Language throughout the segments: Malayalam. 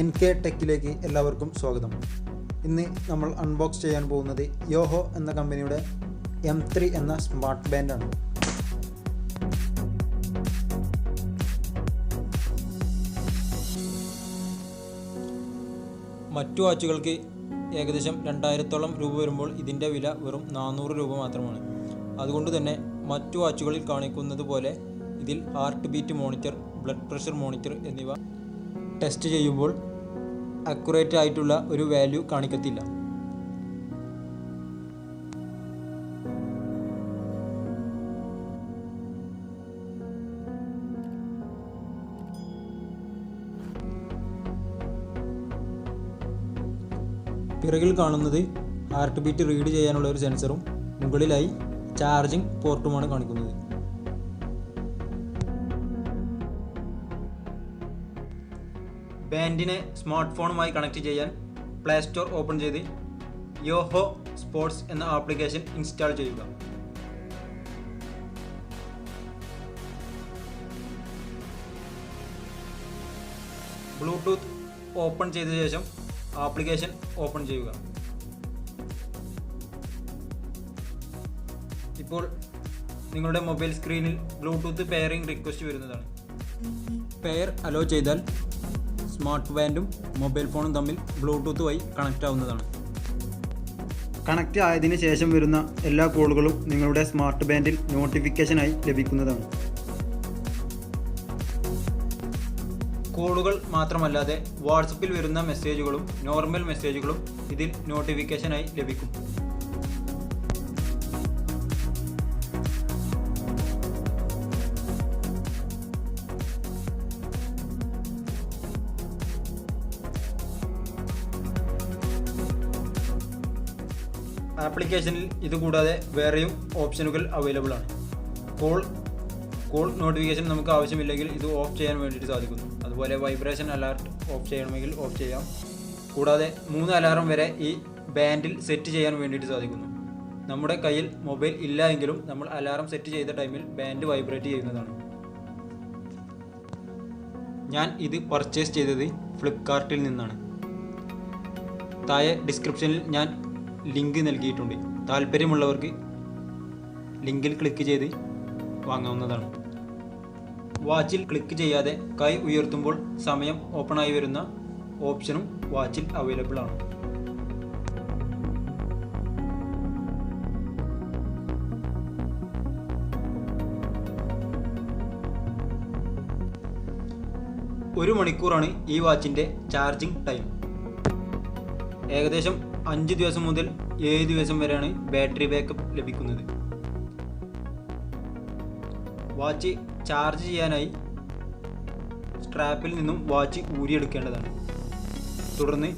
NK ടെക്കിലേക്ക് എല്ലാവർക്കും സ്വാഗതം. ഇന്ന് നമ്മൾ അൺബോക്സ് ചെയ്യാൻ പോകുന്നത് യോഹോ എന്ന കമ്പനിയുടെ M3 എന്ന സ്മാർട്ട് ബാൻഡാണ്. മറ്റു വാച്ചുകൾക്ക് ഏകദേശം 2000-ഓളം രൂപ വരുമ്പോൾ ഇതിൻ്റെ വില വെറും 400 രൂപ മാത്രമാണ്. അതുകൊണ്ട് തന്നെ മറ്റു വാച്ചുകളിൽ കാണിക്കുന്നത് പോലെ ഇതിൽ heart beat monitor, blood pressure monitor എന്നിവ ടെസ്റ്റ് ചെയ്യുമ്പോൾ അക്യുറേറ്റ് ആയിട്ടുള്ള ഒരു വാല്യൂ കാണിക്കത്തില്ല. പിറകിൽ കാണുന്നത് ഹാർട്ട് ബീറ്റ് റീഡ് ചെയ്യാനുള്ള ഒരു സെൻസറും മുകളിലായി ചാർജിംഗ് പോർട്ടുമാണ് കാണിക്കുന്നത്. ബാൻഡിനെ സ്മാർട്ട് ഫോണുമായി കണക്ട് ചെയ്യാൻ പ്ലേ സ്റ്റോർ ഓപ്പൺ ചെയ്ത് യോഹോ സ്പോർട്സ് എന്ന ആപ്ലിക്കേഷൻ ഇൻസ്റ്റാൾ ചെയ്യുക. ബ്ലൂടൂത്ത് ഓപ്പൺ ചെയ്ത ശേഷം ആപ്ലിക്കേഷൻ ഓപ്പൺ ചെയ്യുക. ഇപ്പോൾ നിങ്ങളുടെ മൊബൈൽ സ്ക്രീനിൽ ബ്ലൂടൂത്ത് പെയറിംഗ് റിക്വസ്റ്റ് വരുന്നതാണ്. പെയർ അലോ ചെയ്താൽ സ്മാർട്ട് ബാൻഡും മൊബൈൽ ഫോണും തമ്മിൽ ബ്ലൂടൂത്ത് വഴി കണക്റ്റ് ആവുന്നതാണ്. കണക്റ്റ് ആയതിനു ശേഷം വരുന്ന എല്ലാ കോളുകളും നിങ്ങളുടെ സ്മാർട്ട് ബാൻഡിൽ നോട്ടിഫിക്കേഷനായി ലഭിക്കുന്നതാണ്. കോളുകൾ മാത്രമല്ലാതെ വാട്സപ്പിൽ വരുന്ന മെസ്സേജുകളും നോർമൽ മെസ്സേജുകളും ഇതിൽ നോട്ടിഫിക്കേഷനായി ലഭിക്കും. ആപ്ലിക്കേഷനിൽ ഇതുകൂടാതെ വേറെയും ഓപ്ഷനുകൾ അവൈലബിൾ ആണ്. കോൾ നോട്ടിഫിക്കേഷൻ നമുക്ക് ആവശ്യമില്ലെങ്കിൽ ഇത് ഓഫ് ചെയ്യാൻ വേണ്ടിയിട്ട് സാധിക്കുന്നു. അതുപോലെ വൈബ്രേഷൻ അലാർട്ട് ഓഫ് ചെയ്യണമെങ്കിൽ ഓഫ് ചെയ്യാം. കൂടാതെ 3 അലാറം വരെ ഈ ബാൻഡിൽ സെറ്റ് ചെയ്യാൻ വേണ്ടിയിട്ട് സാധിക്കുന്നു. നമ്മുടെ കയ്യിൽ മൊബൈൽ ഇല്ല എങ്കിലും നമ്മൾ അലാറം സെറ്റ് ചെയ്ത ടൈമിൽ ബാൻഡ് വൈബ്രേറ്റ് ചെയ്യുന്നതാണ്. ഞാൻ ഇത് പർച്ചേസ് ചെയ്തത് ഫ്ലിപ്കാർട്ടിൽ നിന്നാണ്. താഴെ ഡിസ്ക്രിപ്ഷനിൽ ഞാൻ ലിങ്ക് നൽകിയിട്ടുണ്ട്. താല്പര്യമുള്ളവർക്ക് ലിങ്കിൽ ക്ലിക്ക് ചെയ്ത് വാങ്ങാവുന്നതാണ്. വാച്ചിൽ ക്ലിക്ക് ചെയ്യാതെ കൈ ഉയർത്തുമ്പോൾ സമയം ഓപ്പണായി വരുന്ന ഓപ്ഷനും വാച്ചിൽ അവൈലബിൾ ആണ്. ഒരു മണിക്കൂറാണ് ഈ വാച്ചിൻ്റെ ചാർജിംഗ് ടൈം. ഏകദേശം 5 ദിവസം മുതൽ 7 ദിവസം വരെയാണ് ബാറ്ററി ബാക്കപ്പ് ലഭിക്കുന്നത്. വാച്ച് ചാർജ് ചെയ്യാനായി സ്ട്രാപ്പിൽ നിന്നും വാച്ച് ഊരിയെടുക്കേണ്ടതാണ്. തുടർന്ന്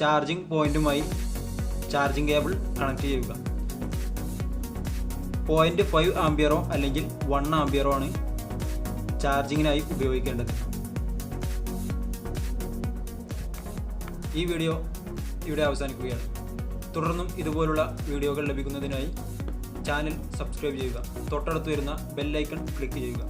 ചാർജിംഗ് പോയിന്റുമായി ചാർജിംഗ് കേബിൾ കണക്ട് ചെയ്യുക. 0.5 ആംപിയറോ അല്ലെങ്കിൽ 1 ആംപിയറോ ആണ് ചാർജിങ്ങിനായി ഉപയോഗിക്കേണ്ടത്. ഈ വീഡിയോ ഇവിടെ അവസാനിക്കുകയാണ്. തുടർന്നും ഇതുപോലുള്ള വീഡിയോകൾ ലഭിക്കുന്നതിനായി ചാനൽ സബ്സ്ക്രൈബ് ചെയ്യുക. തൊട്ടടുത്ത് വരുന്ന ബെൽ ഐക്കൺ ക്ലിക്ക് ചെയ്യുക.